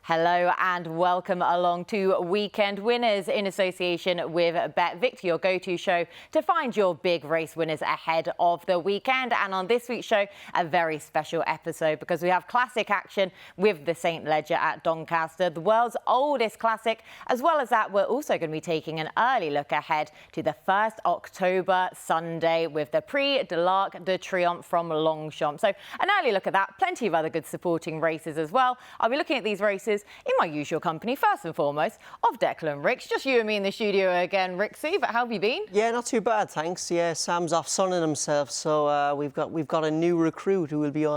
Hello and welcome along to Weekend Winners in association with BetVictor, your go-to show to find your big race winners ahead of the weekend. And on this week's show, a very special episode because we have classic action with the St Leger at Doncaster, the world's oldest classic. As well as that, we're also going to be taking an early look ahead to the 1st October Sunday with the Prix de l'Arc de Triomphe from Longchamp. So an early look at that, plenty of other good supporting races as well. I'll be looking at these races in my usual company, first and foremost, of Declan and Rick. Just you and me in the studio again, Rixie, but how have you been? Yeah, not too bad, thanks. Yeah, Sam's off sunning himself, so we've got a new recruit who will be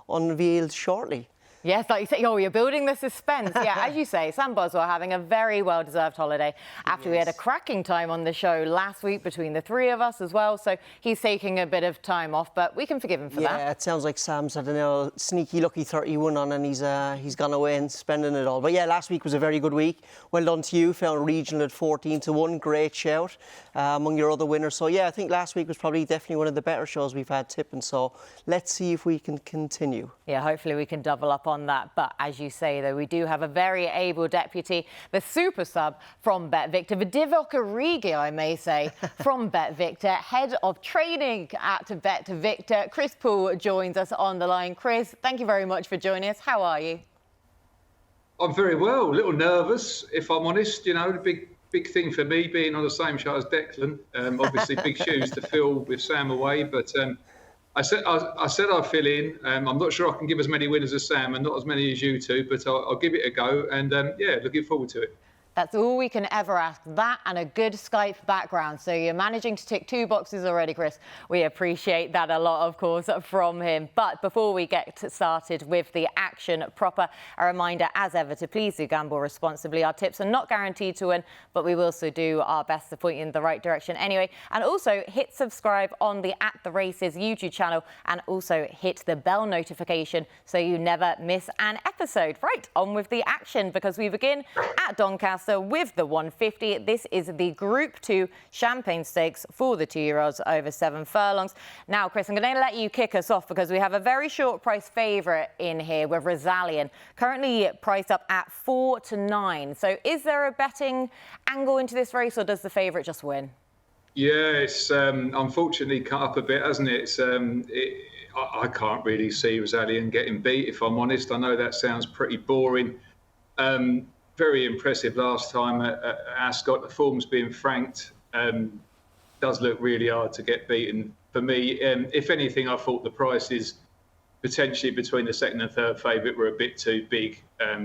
unveiled shortly. Yes, like you say, you're building the suspense. Yeah, as you say, Sam Boswell having a very well-deserved holiday after we had a cracking time on the show last week between the three of us as well. So he's taking a bit of time off, but we can forgive him for that. Yeah, it sounds like Sam's had a sneaky lucky 31 on and he's gone away and spending it all. But yeah, last week was a very good week. Well done to you. Found regional at 14-1. Great shout among your other winners. So yeah, I think last week was probably definitely one of the better shows we've had tipping. So let's see if we can continue. Yeah, hopefully we can double up on that. But as you say, though, we do have a very able deputy, the super sub from BetVictor, the Divock Origi, I may say, from BetVictor, head of trading at BetVictor. Chris Poole joins us on the line. Chris, thank you very much for joining us. How are you? I'm very well. A little nervous, if I'm honest. You know, the big thing for me being on the same show as Declan. Obviously, big shoes to fill with Sam away, but I said I'll fill in. I'm not sure I can give as many winners as Sam and not as many as you two, but I'll give it a go. And yeah, looking forward to it. That's all we can ever ask. That and a good Skype background. So you're managing to tick 2 boxes already, Chris. We appreciate that a lot, of course, from him. But before we get started with the action proper, a reminder, as ever, to please do gamble responsibly. Our tips are not guaranteed to win, but we will also do our best to point you in the right direction anyway. And also hit subscribe on the At The Races YouTube channel and also hit the bell notification so you never miss an episode. Right, on with the action because we begin at Doncaster with the 150. This is the Group 2 Champagne Stakes for the 2-year-olds over 7 furlongs. Now, Chris, I'm going to let you kick us off because we have a very short price favourite in here with Rosalien, currently priced up at 4-9. So is there a betting angle into this race or does the favourite just win? Yeah, it's unfortunately cut up a bit, hasn't it? I can't really see Rosalien getting beat, if I'm honest. I know that sounds pretty boring. Very impressive last time at Ascot. The form's being franked. Does look really hard to get beaten. For me, if anything, I thought the prices potentially between the second and third favourite were a bit too big.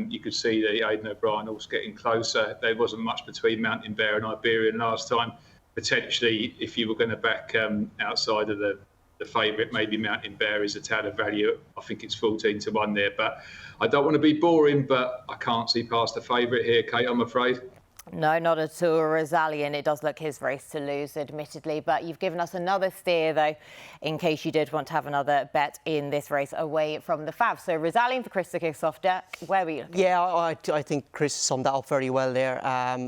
You could see the Aidan O'Brien horse getting closer. There wasn't much between Mountain Bear and Iberian last time. Potentially, if you were going to back outside of the favourite, maybe Mountain Bear is a tad of value. I think it's 14-1 there, but I don't want to be boring, but I can't see past the favourite here, Kate, I'm afraid. No, not at all. Rosalien, it does look his race to lose, admittedly. But you've given us another steer, though, in case you did want to have another bet in this race away from the Fav. So Rosalien for Chris to kick us off. Where were you looking? Yeah, I think Chris summed that up very well there.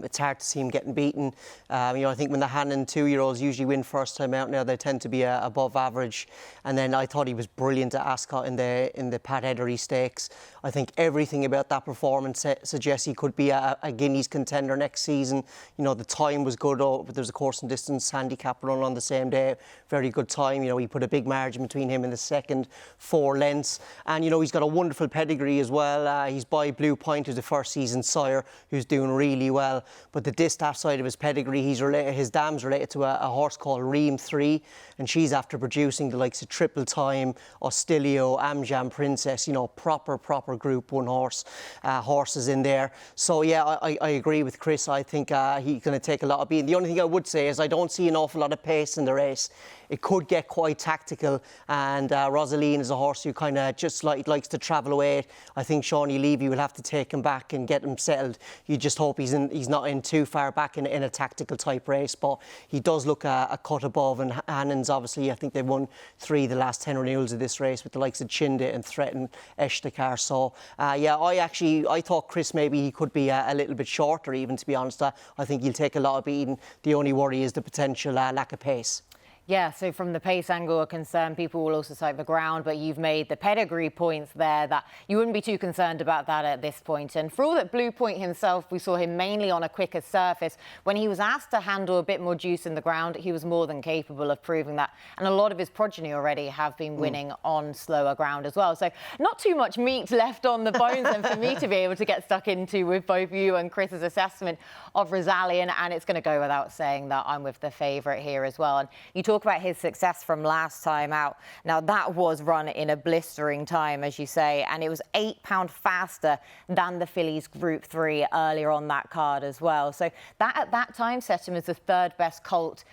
It's hard to see him getting beaten. I think when the Hannon 2-year-olds usually win first time out now, they tend to be above average. And then I thought he was brilliant at Ascot in the Pat Edery Stakes. I think everything about that performance suggests he could be a Guineas contender next season. The time was good, but there was a course and distance handicap run on the same day. Very good time. He put a big margin between him and the second, 4 lengths. And, he's got a wonderful pedigree as well. He's by Blue Point, who's the first season sire, who's doing really well. But the distaff side of his pedigree, his dam's related to a horse called Ream 3, and she's after producing the likes of Triple Time, Ostilio, Amjam Princess, proper Group 1 horses in there. So, yeah, I agree with Chris. I think he's going to take a lot of beating. The only thing I would say is I don't see an awful lot of pace in the race. It could get quite tactical, and Rosalien is a horse who kind of just likes to travel away. I think Shawnee Levy will have to take him back and get him settled. You just hope he's not in too far back in a tactical type race, but he does look a cut above. And Hannon's obviously, I think they've won 3 of the last 10 renewals of this race with the likes of Chinde and Threaten Eshtakar. So yeah, I thought Chris maybe he could be a little bit shorter even, to be honest. I think he'll take a lot of beating. The only worry is the potential lack of pace. Yeah, so from the pace angle are concerned, people will also cite the ground, but you've made the pedigree points there that you wouldn't be too concerned about that at this point. And for all that Blue Point himself, we saw him mainly on a quicker surface. When he was asked to handle a bit more juice in the ground, he was more than capable of proving that. And a lot of his progeny already have been winning on slower ground as well. So not too much meat left on the bones and for me to be able to get stuck into with both you and Chris's assessment of Rezalian. And it's going to go without saying that I'm with the favourite here as well. And you talk about his success from last time out. Now, that was run in a blistering time, as you say, and it was £8 faster than the fillies Group 3 earlier on that card as well. So that at that time set him as the third best colt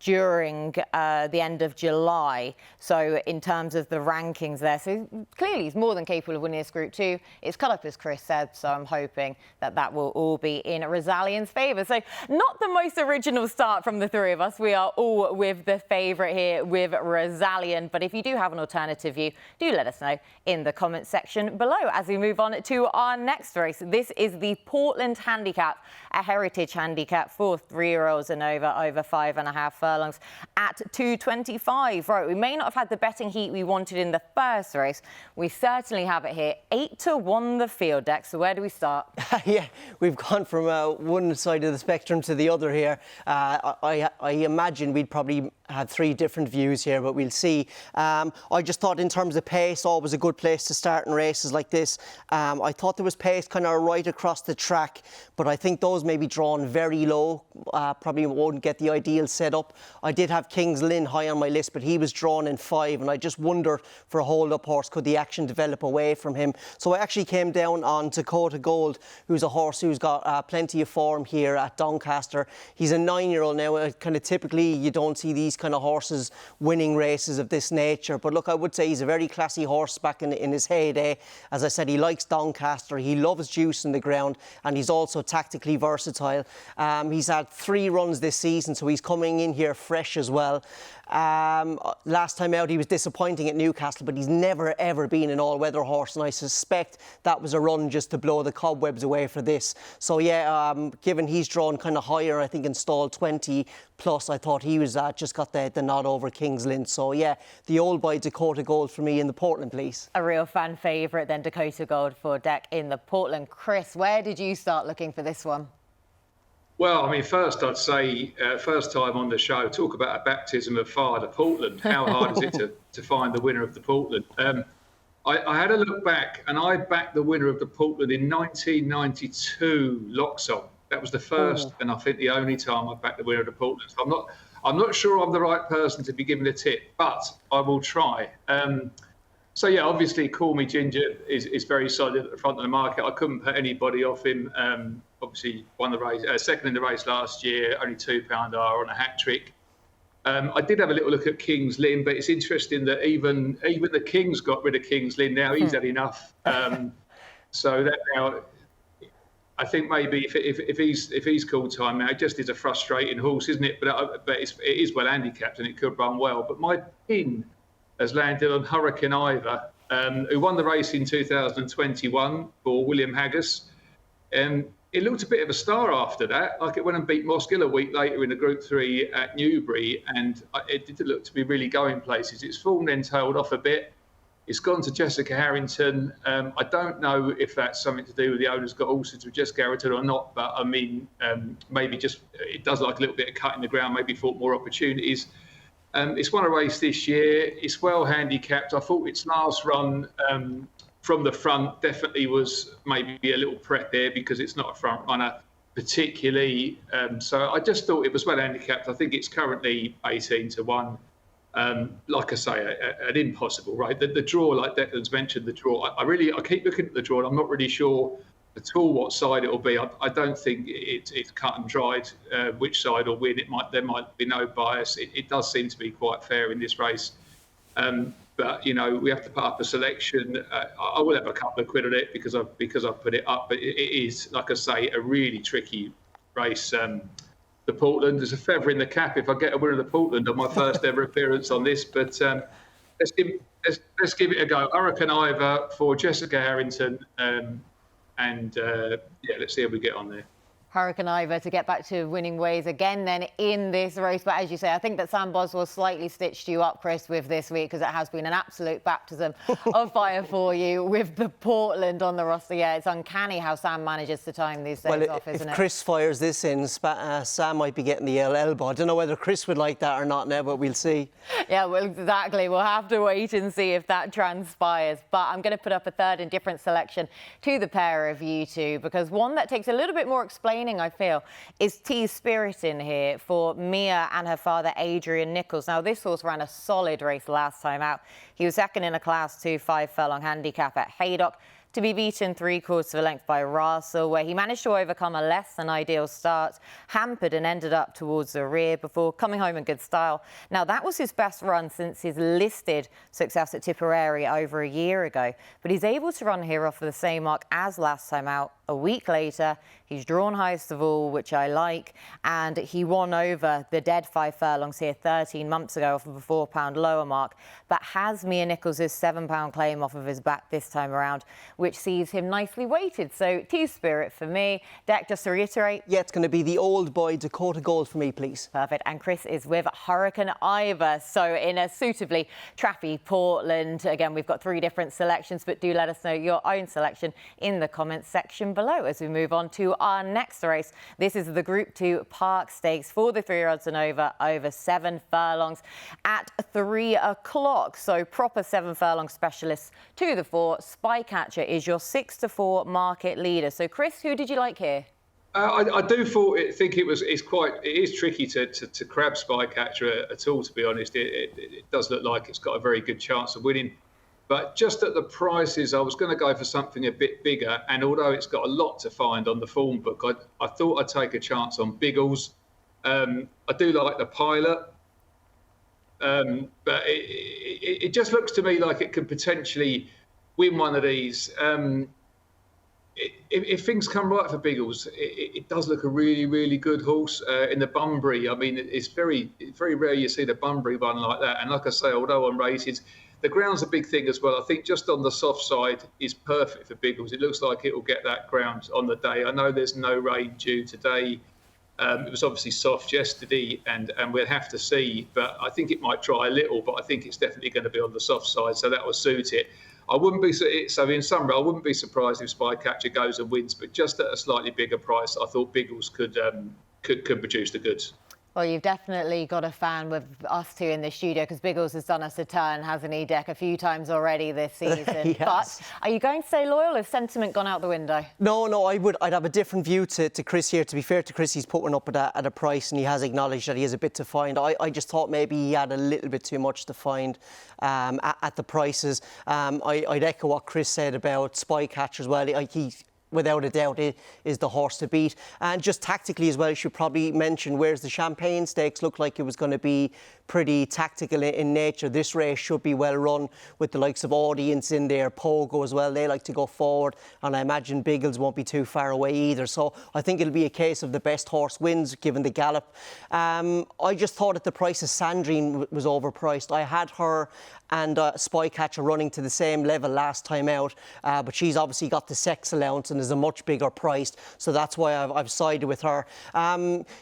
during the end of July. So in terms of the rankings there, so clearly he's more than capable of winning this Group 2. It's cut up, as Chris said, so I'm hoping that that will all be in Rezalian's favour. So not the most original start from the three of us. We are all with the favourite here with Rezalian. But if you do have an alternative view, do let us know in the comments section below as we move on to our next race. This is the Portland Handicap, a heritage handicap for 3-year-olds and over 5.5 furlongs at 225. Right, we may not have had the betting heat we wanted in the first race. We certainly have it here. 8-1 the field deck. So where do we start? Yeah, we've gone from one side of the spectrum to the other here. I imagine we'd probably have three different views here, but we'll see. I just thought in terms of pace, always a good place to start in races like this. I thought there was pace kind of right across the track, but I think those may be drawn very low. Probably won't get the ideal setup. I did have King's Lynn high on my list, but he was drawn in 5, and I just wonder for a hold-up horse, could the action develop away from him? So I actually came down on Dakota Gold, who's a horse who's got plenty of form here at Doncaster. He's a 9-year-old now. Kind of typically you don't see these kind of horses winning races of this nature, but look, I would say he's a very classy horse back in his heyday. As I said, he likes Doncaster, he loves juice in the ground, and he's also tactically versatile. He's had 3 runs this season, so he's coming in here fresh as well. Last time out he was disappointing at Newcastle, but he's never ever been an all-weather horse, and I suspect that was a run just to blow the cobwebs away for this. So yeah, given he's drawn kind of higher, I think in stall 20 plus, I thought he was just got the nod over King's Lynn. So yeah, the old boy Dakota Gold for me in the Portland, please. A real fan favourite then, Dakota Gold for deck in the Portland. Chris, where did you start looking for this one? Well, I mean, first I'd say, first time on the show, talk about a baptism of fire, the Portland. How hard is it to find the winner of the Portland? I had a look back, and I backed the winner of the Portland in 1992 Loxon. That was the first and I think the only time I backed the winner of the Portland. So I'm not sure I'm the right person to be giving a tip, but I will try. So yeah, obviously, Call Me Ginger is very solid at the front of the market. I couldn't put anybody off him. Obviously, won the race, second in the race last year, only £2 on a hat trick. I did have a little look at King's Lynn, but it's interesting that even the King's got rid of King's Lynn now. He's had enough. So that now, I think maybe if he's called time now, it just is a frustrating horse, isn't it? But it is well handicapped and it could run well. But my pin has landed on Hurricane Ivor, who won the race in 2021 for William Haggas. It looked a bit of a star after that. Like, it went and beat Moskill a week later in the Group 3 at Newbury, and it did look to be really going places. Its form then tailed off a bit. It's gone to Jessica Harrington. I don't know if that's something to do with the owner's got ulcers with Jessica Harrington or not, but I mean, maybe just it does like a little bit of cut in the ground, maybe thought more opportunities. It's won a race this year. It's well handicapped. I thought its last run from the front definitely was maybe a little prep here because it's not a front runner particularly. So I just thought it was well handicapped. I think it's currently 18-1. Like I say, an impossible, right? The draw, like Declan's mentioned, the draw. I keep looking at the draw, and I'm not really sure at all what side it will be. I don't think it's cut and dried which side will win. There might be no bias. It does seem to be quite fair in this race. But you know, we have to put up a selection. I will have a couple of quid on it because I've put it up. But it is, like I say, a really tricky race. The Portland, there's a feather in the cap if I get a winner of the Portland on my first ever appearance on this. But let's give it a go. Hurricane Ivor for Jessica Harrington, and let's see how we get on there. Hurricane Ivor to get back to winning ways again then in this race. But as you say, I think that Sam Boswell slightly stitched you up, Chris, with this week, because it has been an absolute baptism of fire for you with the Portland on the roster. Yeah, it's uncanny how Sam manages to time these days off, isn't it? If Chris fires this in, Sam might be getting the elbow. I don't know whether Chris would like that or not now, but we'll see. Yeah, well, exactly. We'll have to wait and see if that transpires. But I'm going to put up a third and different selection to the pair of you two, because one that takes a little bit more explaining, I feel, is T Spirit in here for Mia and her father, Adrian Nichols. Now, this horse ran a solid race last time out. He was second in a Class 2 5-furlong handicap at Haydock, to be beaten 3/4 of a length by Russell, where he managed to overcome a less than ideal start, hampered and ended up towards the rear before coming home in good style. Now, that was his best run since his listed success at Tipperary over a year ago, but he's able to run here off of the same mark as last time out. A week later, he's drawn highest of all, which I like, and he won over the dead 5 furlongs here 13 months ago off of a £4 lower mark, but has Mia Nichols' £7 claim off of his back this time around, which sees him nicely weighted. So T-Spirit for me. Deck, just to reiterate. Yeah, it's going to be the old boy Dakota Gold for me, please. Perfect. And Chris is with Hurricane Ivor. So in a suitably trappy Portland. Again, we've got 3 different selections, but do let us know your own selection in the comments section below as we move on to our next race. This is the Group 2 Park Stakes for the 3-year-olds and over 7 furlongs at 3 o'clock. So proper 7 furlong specialists to the 4. Spycatcher is your 6-4 market leader. So Chris, who did you like here? I do think it is tricky to grab Spycatcher at all, to be honest. It does look like it's got a very good chance of winning. But just at the prices, I was going to go for something a bit bigger. And although it's got a lot to find on the form book, I thought I'd take a chance on Biggles. I do like the Pilot. But it just looks to me like it could potentially win one of these. If things come right for Biggles, it does look a really, really good horse in the Bunbury. I mean, it's very rare you see the Bunbury one like that. And like I say, although on races, the ground's a big thing as well. I think just on the soft side is perfect for Biggles. It looks like it will get that ground on the day. I know there's no rain due today. It was obviously soft yesterday, and we'll have to see. But I think it might dry a little, but I think it's definitely going to be on the soft side, so that will suit it. I wouldn't be so in summary, I wouldn't be surprised if Spycatcher goes and wins, but just at a slightly bigger price, I thought Biggles could produce the goods. Well, you've definitely got a fan with us two in the studio, because Biggles has done us a turn, hasn't he, Deck, a few times already this season. Yes. But are you going to stay loyal? Has sentiment gone out the window? No, I'd have a different view to Chris here. To be fair to Chris, he's put one up at a price, and he has acknowledged that he has a bit to find. I just thought maybe he had a little bit too much to find at the prices. I'd echo what Chris said about Spycatcher as well. He without a doubt, is the horse to beat. And just tactically as well, you should probably mention, whereas the Champagne Stakes looked like it was going to be pretty tactical in nature, this race should be well run with the likes of Audience in there, Pogo as well. They like to go forward, and I imagine Biggles won't be too far away either. So I think it'll be a case of the best horse wins, given the gallop. I just thought at the price of Sandrine was overpriced. I had her and Spycatcher running to the same level last time out, but she's obviously got the sex allowance and is a much bigger price, so that's why I've sided with her.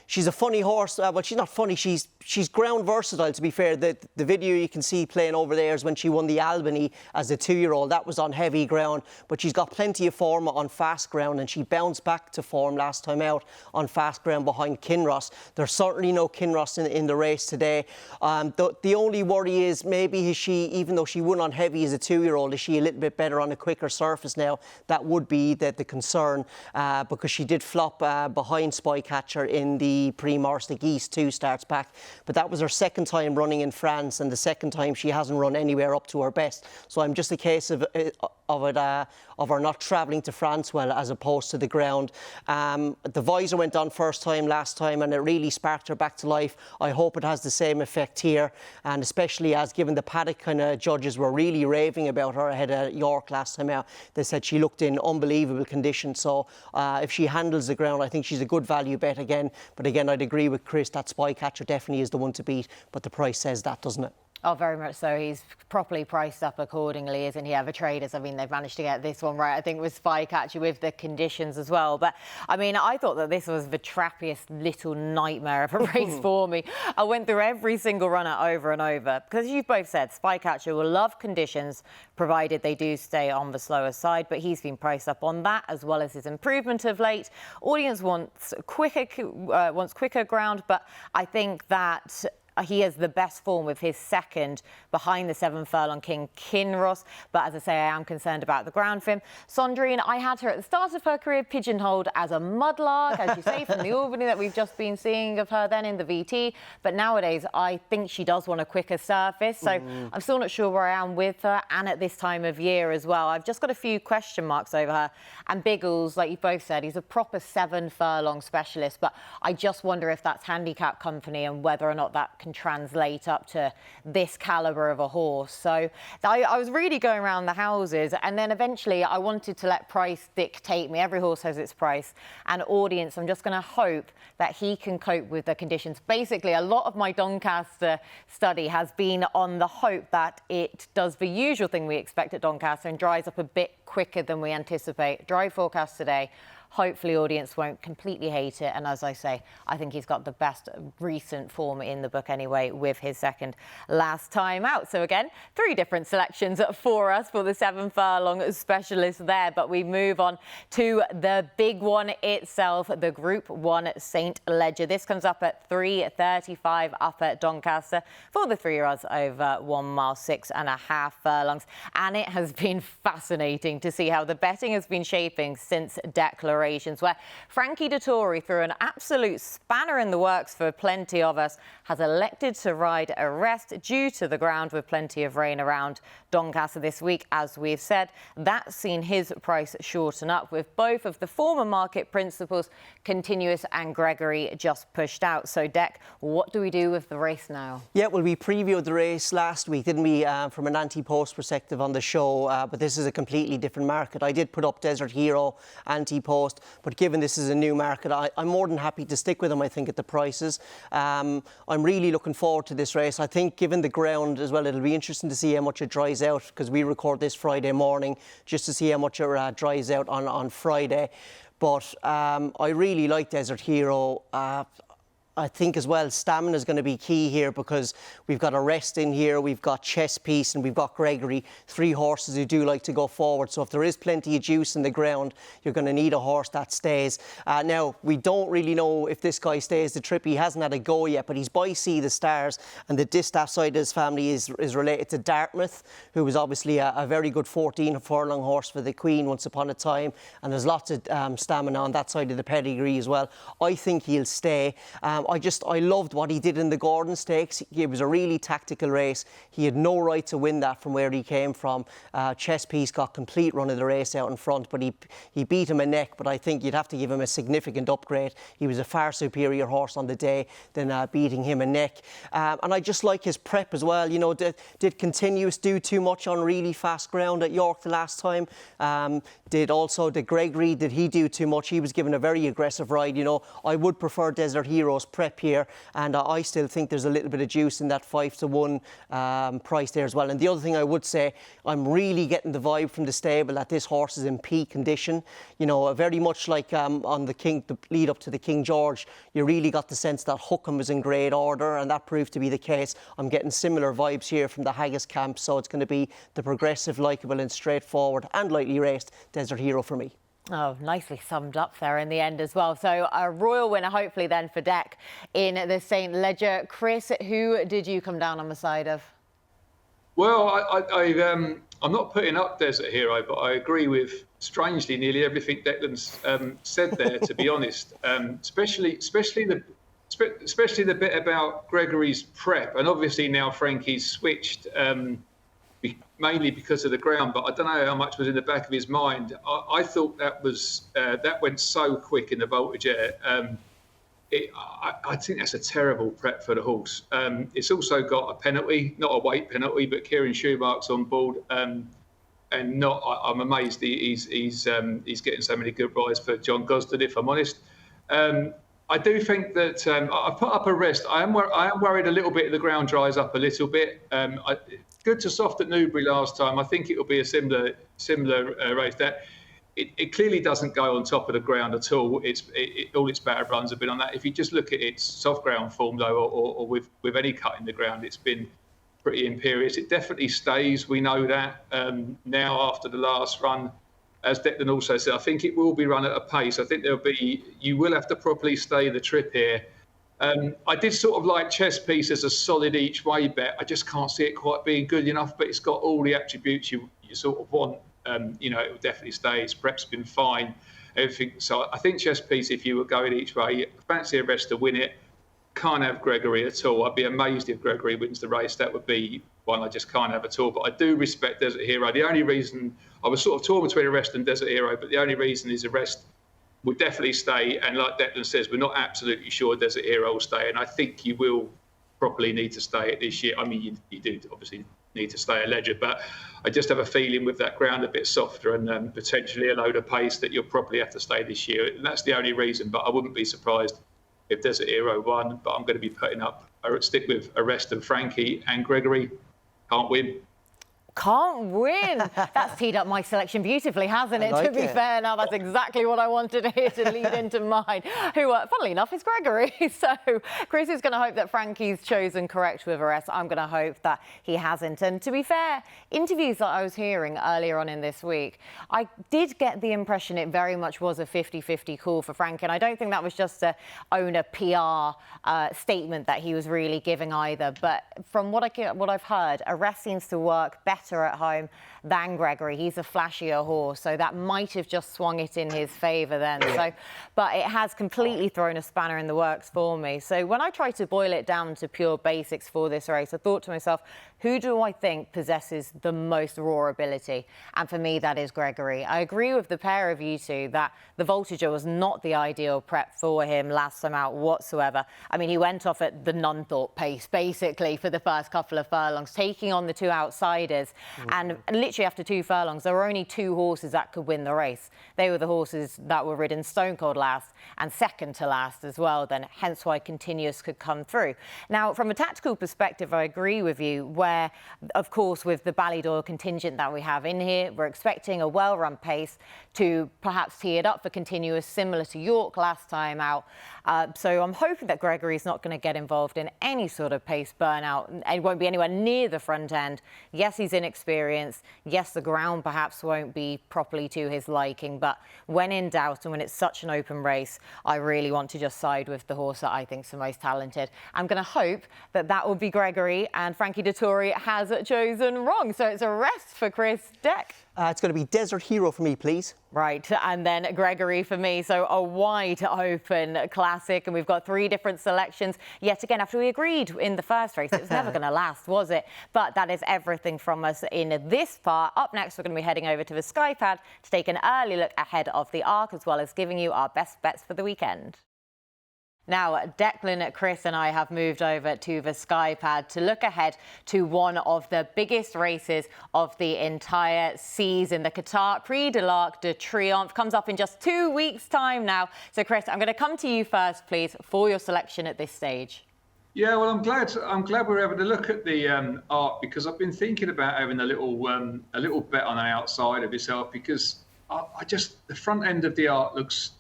She's a funny horse. Well, she's not funny. She's ground versatile, to be fair. The video you can see playing over there is when she won the Albany as a 2-year-old. That was on heavy ground, but she's got plenty of form on fast ground, and she bounced back to form last time out on fast ground behind Kinross. There's certainly no Kinross in the race today. The only worry is maybe is she, even though she won on heavy as a 2-year-old, is she a little bit better on a quicker surface now? That would be the concern, because she did flop behind Spycatcher in the Prix Mars de Geese 2 starts back. But that was her second time running in France, and the second time she hasn't run anywhere up to her best. So I'm just a case of her not travelling to France well, as opposed to the ground. The visor went on first time last time, and it really sparked her back to life. I hope it has the same effect here, and especially as given the paddock kind of judges were really raving about her ahead of York last time out. They said she looked in unbelievable condition. So if she handles the ground, I think she's a good value bet again. But again, I'd agree with Chris that Spycatcher definitely is the one to beat, but the price says that, doesn't it? Oh, very much so. He's properly priced up accordingly, isn't he? The traders, I mean, they've managed to get this one right. I think with Spycatcher with the conditions as well. But, I mean, I thought that this was the trappiest little nightmare of a race for me. I went through every single runner over and over. Because as you've both said, Spycatcher will love conditions, provided they do stay on the slower side. But he's been priced up on that, as well as his improvement of late. Audience wants quicker ground, but I think that he has the best form with his second behind the 7 furlong King Kinross. But as I say, I am concerned about the ground for him. Sandrine, I had her at the start of her career pigeonholed as a mudlark, as you say, from the Albany that we've just been seeing of her then in the VT. But nowadays, I think she does want a quicker surface. So I'm still not sure where I am with her, and at this time of year as well. I've just got a few question marks over her. And Biggles, like you both said, he's a proper 7 furlong specialist. But I just wonder if that's handicap company and whether or not that can translate up to this calibre of a horse. So I was really going around the houses, and then eventually I wanted to let price dictate me. Every horse has its price. And Audience, I'm just going to hope that he can cope with the conditions. Basically, a lot of my Doncaster study has been on the hope that it does the usual thing we expect at Doncaster and dries up a bit quicker than we anticipate. Dry forecast today. Hopefully Audience won't completely hate it. And as I say, I think he's got the best recent form in the book anyway with his second last time out. So again, 3 different selections for us for the 7 furlong specialist there. But we move on to the big one itself, the Group 1 St Leger. This comes up at 3:35 up at Doncaster for the 3-year-olds over 1 mile, 6.5 furlongs. And it has been fascinating to see how the betting has been shaping since declaration, where Frankie Dettori, threw an absolute spanner in the works for plenty of us, has elected to ride a rest due to the ground with plenty of rain around Doncaster this week. As we've said, that's seen his price shorten up, with both of the former market principals, Continuous and Gregory, just pushed out. So, Dec, what do we do with the race now? Yeah, well, we previewed the race last week, didn't we, from an Antepost perspective on the show, but this is a completely different market. I did put up Desert Hero, Antepost, but given this is a new market, I'm more than happy to stick with them, I think, at the prices. I'm really looking forward to this race. I think given the ground as well, it'll be interesting to see how much it dries out, because we record this Friday morning, just to see how much it dries out on Friday. But I really like Desert Hero. I think as well, stamina is going to be key here, because we've got a rest in here, we've got Chess Piece, and we've got Gregory, 3 horses who do like to go forward. So if there is plenty of juice in the ground, you're going to need a horse that stays. Now, we don't really know if this guy stays the trip. He hasn't had a go yet, but he's by Sea the Stars, and the distaff side of his family is related to Dartmouth, who was obviously a very good 14 furlong horse for the Queen once upon a time, and there's lots of stamina on that side of the pedigree as well. I think he'll stay. I loved what he did in the Gordon Stakes. It was a really tactical race. He had no right to win that from where he came from. Chess Piece got complete run of the race out in front, but he beat him a neck. But I think you'd have to give him a significant upgrade. He was a far superior horse on the day than beating him a neck. And I just like his prep as well. You know, did Continuous do too much on really fast ground at York the last time? Did Gregory, did he do too much? He was given a very aggressive ride. You know, I would prefer Desert Hero's prep here, and I still think there's a little bit of juice in that 5-1 price there as well. And the other thing I would say, I'm really getting the vibe from the stable that this horse is in peak condition. You know, very much like on the lead up to the King George, you really got the sense that Hookham was in great order, and that proved to be the case. I'm getting similar vibes here from the Haggis camp, so it's going to be the progressive, likeable and straightforward and lightly raced Desert Hero for me. Oh, nicely summed up there in the end as well. So a royal winner, hopefully, then for Dec in the St Leger. Chris, who did you come down on the side of? Well, I'm not putting up Desert Hero, but I agree with, strangely, nearly everything Declan's said there, to be honest. Especially the bit about Gregory's prep. And obviously now Frankie's switched, mainly because of the ground, but I don't know how much was in the back of his mind. I thought that went so quick in the Voltage Air. I think that's a terrible prep for the horse. It's also got a penalty, not a weight penalty, but Kieran Schumacher's on board, and I'm amazed he's getting so many good rides for John Gosden, if I'm honest. I do think that I put up a rest. I am worried a little bit the ground dries up a little bit. Good to soft at Newbury last time. I think it will be a similar race. That it clearly doesn't go on top of the ground at all. All its bad runs have been on that. If you just look at its soft ground form though, or with any cut in the ground, it's been pretty imperious. It definitely stays. We know that now after the last run. As Declan also said, I think it will be run at a pace. I think you will have to properly stay the trip here. I did sort of like Chess Piece as a solid each way bet. I just can't see it quite being good enough, but it's got all the attributes you sort of want. It will definitely stay. Its prep's been fine. Everything. So I think Chess Piece, if you were going each way, fancy a rest to win it. Can't have Gregory at all. I'd be amazed if Gregory wins the race. That would be one I just can't have at all. But I do respect Desert Hero. The only reason I was sort of torn between Arrest and Desert Hero, but the only reason is Arrest would definitely stay. And like Declan says, we're not absolutely sure Desert Hero will stay. And I think you will probably need to stay it this year. I mean, you do obviously need to stay a Leger, but I just have a feeling with that ground a bit softer and potentially a load of pace that you'll probably have to stay this year. And that's the only reason, but I wouldn't be surprised if Desert Hero won, but I'm going to be putting up, stick with Arrest and Frankie and Gregory. Can't win. Can't win. That's teed up my selection beautifully, hasn't it? Like to be fair, now that's exactly what I wanted here to lead into mine, who, funnily enough, is Gregory. So Chris is going to hope that Frankie's chosen correct with Arrest. I'm going to hope that he hasn't. And to be fair, interviews that I was hearing earlier on in this week, I did get the impression it very much was a 50-50 call for Frankie. And I don't think that was just a owner PR statement that he was really giving either. But from what I've heard, Arrest seems to work better at home than Gregory. He's a flashier horse, so that might have just swung it in his favour then. So, but it has completely thrown a spanner in the works for me. So when I tried to boil it down to pure basics for this race, I thought to myself, who do I think possesses the most raw ability? And for me, that is Gregory. I agree with the pair of you two that the Voltager was not the ideal prep for him last time out whatsoever. I mean, he went off at the none-thought pace, basically, for the first couple of furlongs, taking on the two outsiders. And literally after 2 furlongs, there were only 2 horses that could win the race. They were the horses that were ridden stone cold last and second to last as well, then hence why Continuous could come through. Now, from a tactical perspective, I agree with you, where, of course, with the Ballydoyle contingent that we have in here, we're expecting a well-run pace to perhaps tee it up for Continuous, similar to York last time out. So I'm hoping that Gregory's not going to get involved in any sort of pace burnout and won't be anywhere near the front end. Yes, he's inexperienced. Yes, the ground perhaps won't be properly to his liking, but when in doubt and when it's such an open race, I really want to just side with the horse that I think is the most talented. I'm going to hope that that will be Gregory, and Frankie Dettori has chosen wrong. So it's a rest for Chris. Deck. It's going to be Desert Hero for me, please. Right, and then Gregory for me. So a wide open classic, and we've got 3 different selections. Yet again, after we agreed in the first race, it was never going to last, was it? But that is everything from us in this part. Up next, we're going to be heading over to the Skypad to take an early look ahead of the Arc, as well as giving you our best bets for the weekend. Now, Declan, Chris and I have moved over to the Skypad to look ahead to one of the biggest races of the entire season. The Qatar Prix de l'Arc de Triomphe comes up in just 2 weeks' time now. So, Chris, I'm going to come to you first, please, for your selection at this stage. Yeah, well, I'm glad we're able to look at the Arc, because I've been thinking about having a little bet on the outside of yourself, because I just, the front end of the Arc looks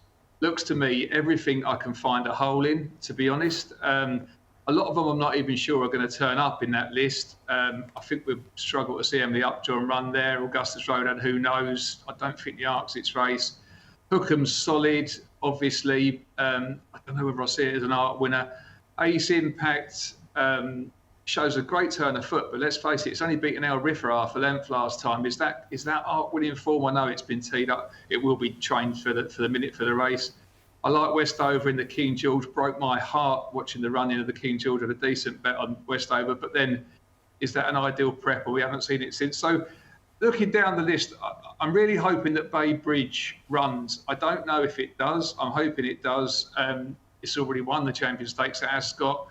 to me everything I can find a hole in, to be honest. A lot of them I'm not even sure are going to turn up in that list. I think we've struggled to see Emily Upjohn run there. Augustus Road, and who knows? I don't think the Arc's its race. Hookham's solid, obviously. I don't know whether I see it as an Arc winner. Ace Impact shows a great turn of foot, but let's face it, it's only beaten El Riffer half a length last time. Is that Arc winning form? I know it's been teed up. It will be trained for the minute for the race. I like Westover in the King George. Broke my heart watching the run-in of the King George. Had a decent bet on Westover, but then is that an ideal prep? We haven't seen it since. So looking down the list, I'm really hoping that Bay Bridge runs. I don't know if it does. I'm hoping it does. It's already won the Champion Stakes at Ascot.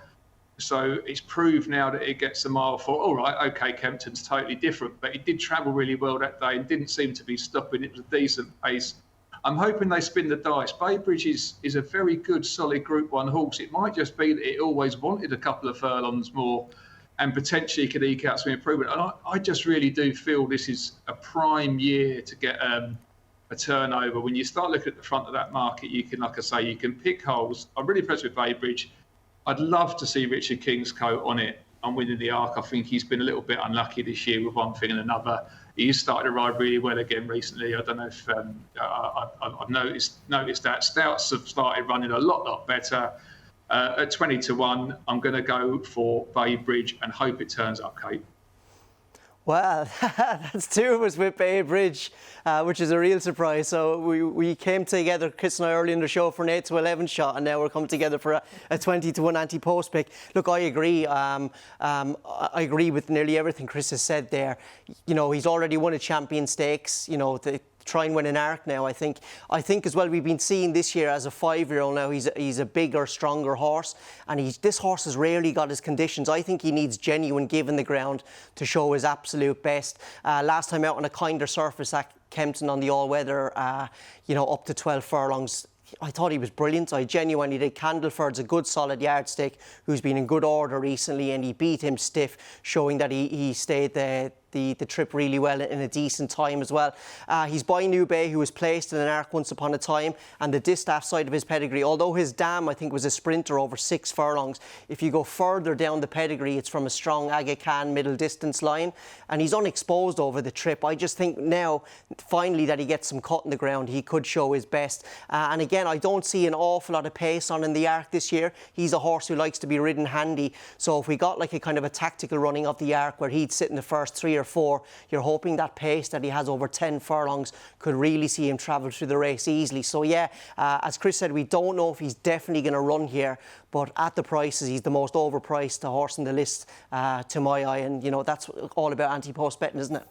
So it's proved now that it gets a mile 4. All right, OK, Kempton's totally different, but it did travel really well that day and didn't seem to be stopping. It was a decent pace. I'm hoping they spin the dice. Baybridge is a very good, solid Group 1 horse. It might just be that it always wanted a couple of furlongs more and potentially could eke out some improvement. And I just really do feel this is a prime year to get a turnover. When you start looking at the front of that market, you can, like I say, you can pick holes. I'm really impressed with Baybridge. I'd love to see Richard Kingscote on it and winning the Arc. I think he's been a little bit unlucky this year with one thing and another. He's started to ride really well again recently. I don't know if I've noticed that. Stouts have started running a lot better. At 20-1, I'm going to go for Baybridge and hope it turns up, Kate. Well, that's two of us with Baybridge, which is a real surprise. So we came together, Chris and I, early in the show for an 8-11 shot, and now we're coming together for a 20-1 Antepost pick. Look, I agree. I agree with nearly everything Chris has said there. You know, he's already won a Champion Stakes. You know, try and win an Arc now. I think as well, we've been seeing this year as a 5-year-old now, he's a bigger, stronger horse, and this horse has rarely got his conditions. I think he needs genuine give in the ground to show his absolute best. Last time out on a kinder surface at Kempton on the all-weather, you know, up to 12 furlongs, I thought he was brilliant. I genuinely did. Candleford's a good solid yardstick who's been in good order recently, and he beat him stiff, showing that he stayed the trip really well in a decent time as well. He's by New Bay, who was placed in an Arc once upon a time, and the distaff side of his pedigree, although his dam I think was a sprinter over 6 furlongs, if you go further down the pedigree, it's from a strong Aga Khan middle distance line, and he's unexposed over the trip. I just think now finally that he gets some cut in the ground, he could show his best. And again, I don't see an awful lot of pace on in the Arc this year. He's a horse who likes to be ridden handy, so if we got like a kind of a tactical running of the Arc where he'd sit in the first 3 or 4, you're hoping that pace that he has over 10 furlongs could really see him travel through the race easily. So yeah, as Chris said, we don't know if he's definitely going to run here, but at the prices, he's the most overpriced horse in the list to my eye, and you know, that's all about Antepost betting, isn't it?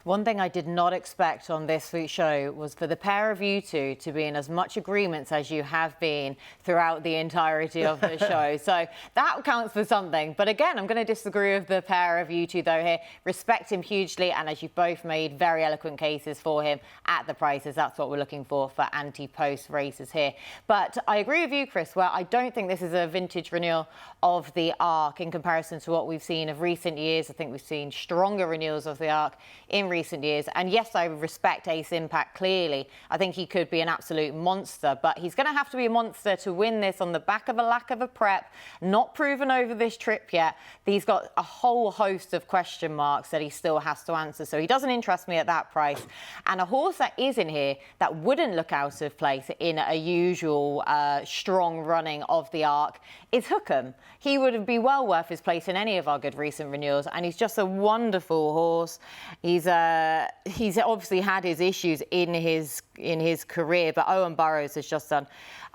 One thing I did not expect on this week's show was for the pair of you two to be in as much agreements as you have been throughout the entirety of the show. So that counts for something. But again, I'm going to disagree with the pair of you two, though, here. Respect him hugely, and as you've both made very eloquent cases for him at the prices, that's what we're looking for Antepost races here. But I agree with you, Chris, where I don't think this is a vintage renewal of the Arc in comparison to what we've seen of recent years. I think we've seen stronger renewals of the Arc in recent years. And yes, I respect Ace Impact clearly. I think he could be an absolute monster, but he's going to have to be a monster to win this on the back of a lack of a prep, not proven over this trip yet. He's got a whole host of question marks that he still has to answer. So he doesn't interest me at that price. And a horse that is in here that wouldn't look out of place in a usual strong running of the Arc is Hookham. He would be well worth his place in any of our good recent renewals, and he's just a wonderful horse. He's obviously had his issues in his career, but Owen Burrows has just done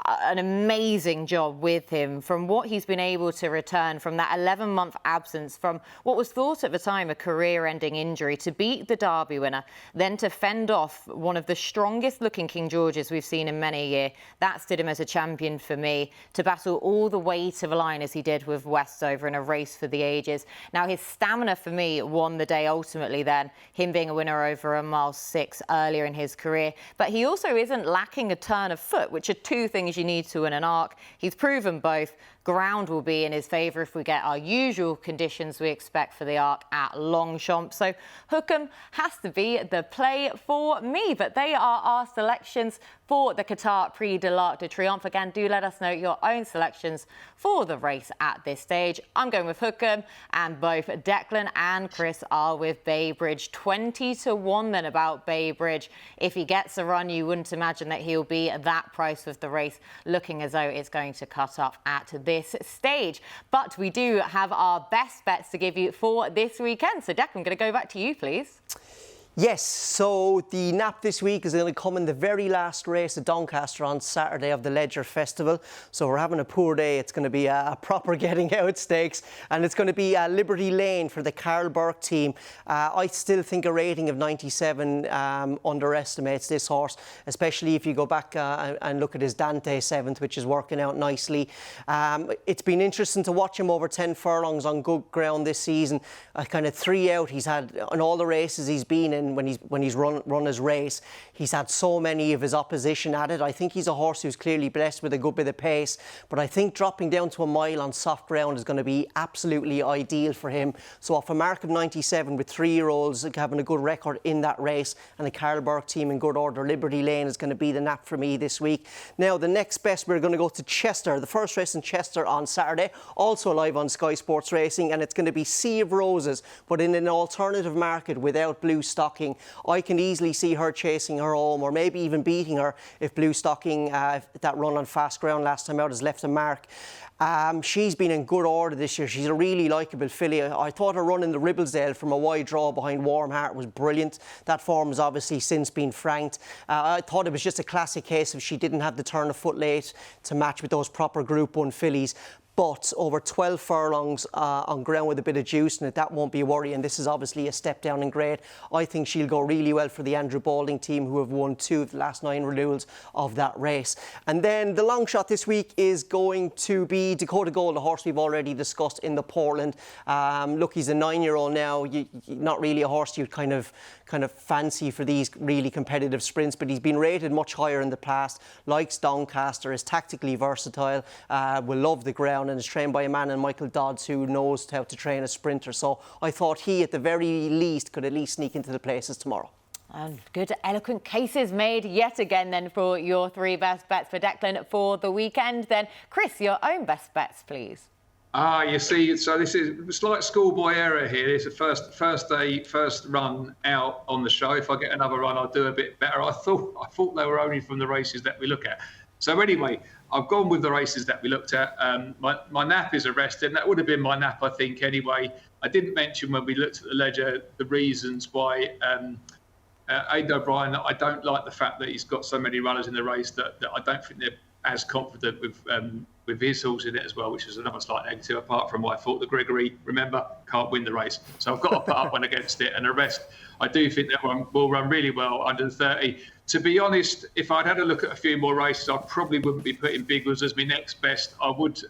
an amazing job with him, from what he's been able to return from that 11-month absence from what was thought at the time a career-ending injury, to beat the Derby winner, then to fend off one of the strongest looking King Georges we've seen in many a year. That stood him as a champion for me, to battle all the way to the line as he did with Westover in a race for the ages. Now his stamina for me won the day ultimately then, him being a winner over a mile 6 earlier in his career. But he also isn't lacking a turn of foot, which are two things you need to win an Arc. He's proven both. Ground will be in his favour if we get our usual conditions we expect for the Arc at Longchamp. So Hookham has to be the play for me. But they are our selections for the Qatar Prix de l'Arc de Triomphe. Again, do let us know your own selections for the race at this stage. I'm going with Hookham, and both Declan and Chris are with Baybridge. 20-1 then about Baybridge. If he gets a run, you wouldn't imagine that he'll be at that price with the race looking as though it's going to cut up at this stage. But we do have our best bets to give you for this weekend. So Declan, I'm going to go back to you, please. Yes, so the nap this week is going to come in the very last race at Doncaster on Saturday of the Leger Festival. So we're having a poor day. It's going to be a proper getting out stakes, and it's going to be Liberty Lane for the Carl Burke team. I still think a rating of 97 underestimates this horse, especially if you go back and look at his Dante 7th, which is working out nicely. It's been interesting to watch him over 10 furlongs on good ground this season. Kind of 3 out he's had in all the races he's been in. in when he's run his race. He's had so many of his opposition at it. I think he's a horse who's clearly blessed with a good bit of pace, but I think dropping down to a mile on soft ground is going to be absolutely ideal for him. So off a mark of 97 with 3-year-olds having a good record in that race, and the Carlberg team in good order, Liberty Lane is going to be the nap for me this week. Now, the next best, we're going to go to Chester, the first race in Chester on Saturday, also live on Sky Sports Racing, and it's going to be Sea of Roses, but in an alternative market without Blue Stocking. I can easily see her chasing her home, or maybe even beating her if Blue Stocking, that run on fast ground last time out, has left a mark. She's been in good order this year. She's a really likeable filly. I thought her run in the Ribblesdale from a wide draw behind Warm Heart was brilliant. That form has obviously since been franked. I thought it was just a classic case of she didn't have the turn of foot late to match with those proper Group 1 fillies. But over 12 furlongs on ground with a bit of juice in it, that won't be a worry. And this is obviously a step down in grade. I think she'll go really well for the Andrew Balding team, who have won 2 of the last 9 renewals of that race. And then the long shot this week is going to be Dakota Gold, the horse we've already discussed in the Portland. Look, he's a 9-year-old now. Not really a horse you'd kind of fancy for these really competitive sprints, but he's been rated much higher in the past. Likes Doncaster, is tactically versatile, will love the ground, and is trained by a man in Michael Dodds who knows how to train a sprinter. So I thought he, at the very least, could at least sneak into the places tomorrow. And good, eloquent cases made yet again then for your 3 best bets for Declan for the weekend. Then, Chris, your own best bets, please. You see, so this is a slight schoolboy error here. It's the first run out on the show. If I get another run, I'll do a bit better. I thought they were only from the races that we look at. So anyway, I've gone with the races that we looked at. My nap is arrested, and that would have been my nap, I think, anyway. I didn't mention when we looked at the ledger the reasons why Aidan O'Brien, I don't like the fact that he's got so many runners in the race that I don't think they're as confident with his horse in it as well, which is another slight negative, apart from what I thought the Gregory, remember, can't win the race. So I've got to put up one against it, and the rest, I do think that one will run really well under the 30. To be honest, if I'd had a look at a few more races, I probably wouldn't be putting Big Woods as my next best. I wouldn't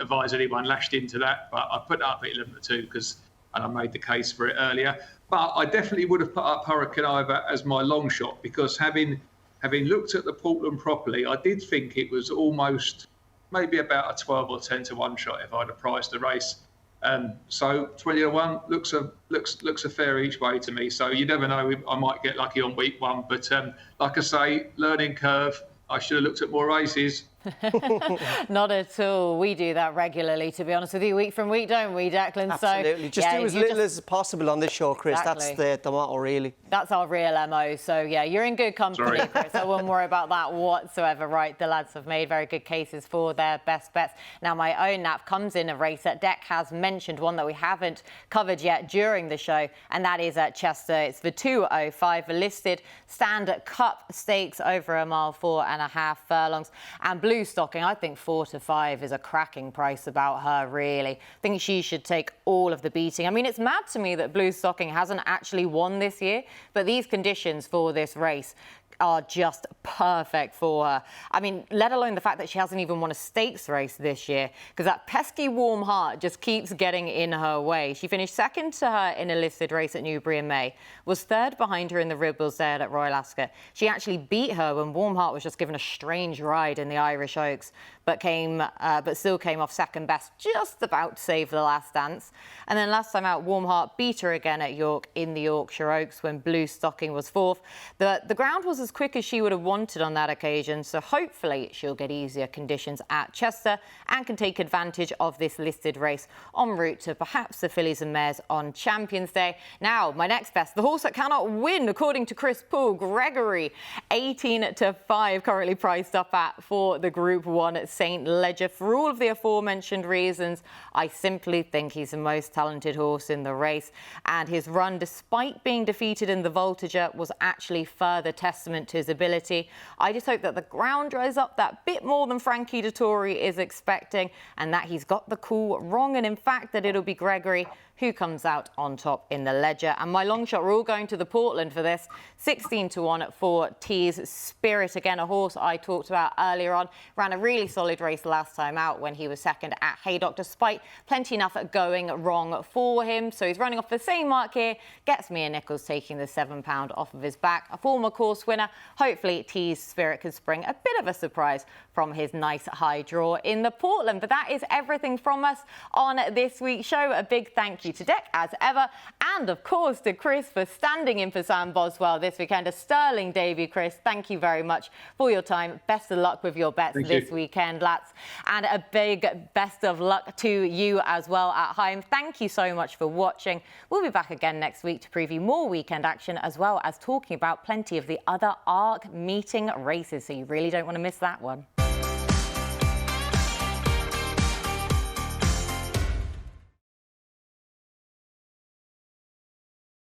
advise anyone lashed into that, but I put it up at 11-2 and I made the case for it earlier. But I definitely would have put up Hurricane Ivor as my long shot, because having looked at the Portland properly, I did think it was almost maybe about a 12 or 10-1 shot if I'd have priced the race. So 20-1 looks a fair each way to me. So you never know, I might get lucky on week 1. But like I say, learning curve. I should have looked at more races. Not at all. We do that regularly, to be honest with you, week from week, don't we, Declan? Absolutely. So, just do as little as possible on this show, Chris. Exactly. That's the motto, really. That's our real MO. So, yeah, you're in good company, Chris. I wouldn't worry about that whatsoever. Right, the lads have made very good cases for their best bets. Now, my own nap comes in a race that Dec has mentioned, one that we haven't covered yet during the show, and that is at Chester. It's the 205 listed Standard Cup Stakes over a mile, 4.5 furlongs. And Blue Stocking, I think 4-5 is a cracking price about her, really. I think she should take all of the beating. I mean, it's mad to me that Blue Stocking hasn't actually won this year, but these conditions for this race are just perfect for her. I mean, let alone the fact that she hasn't even won a stakes race this year, because that pesky Warm Heart just keeps getting in her way. She finished second to her in a listed race at Newbury in May, was third behind her in the Ribblesdale at Royal Ascot. She actually beat her when Warm Heart was just given a strange ride in the Irish Oaks, but still came off second best, just about to save the last dance. And then last time out, Warm Heart beat her again at York in the Yorkshire Oaks when Blue Stocking was fourth. The ground was as quick as she would have wanted on that occasion, so hopefully she'll get easier conditions at Chester and can take advantage of this listed race en route to perhaps the fillies and mares on Champions Day. Now, my next best, the horse that cannot win, according to Chris Poole, Gregory, 18-5, currently priced up at for the Group 1 at St Leger. For all of the aforementioned reasons, I simply think he's the most talented horse in the race, and his run, despite being defeated in the Voltager, was actually further testament testament to his ability. I just hope that the ground dries up that bit more than Frankie Dettori is expecting, and that he's got the call wrong, and in fact that it'll be Gregory who comes out on top in the Leger. And my long shot, we're all going to the Portland for this. 16-1 for T's Spirit. Again, a horse I talked about earlier on. Ran a really solid race last time out when he was second at Haydock, despite plenty enough going wrong for him. So he's running off the same mark here. Gets me a Nichols, taking the £7 off of his back. A former course winner. Hopefully T's Spirit can spring a bit of a surprise from his nice high draw in the Portland. But that is everything from us on this week's show. A big thank you to Deck, as ever, and of course to Chris for standing in for Sam Boswell this weekend. A sterling debut, Chris. Thank you very much for your time. Best of luck with your bets this weekend, lads. And a big best of luck to you as well at home. Thank you so much for watching. We'll be back again next week to preview more weekend action, as well as talking about plenty of the other ARC meeting races, so you really don't want to miss that one.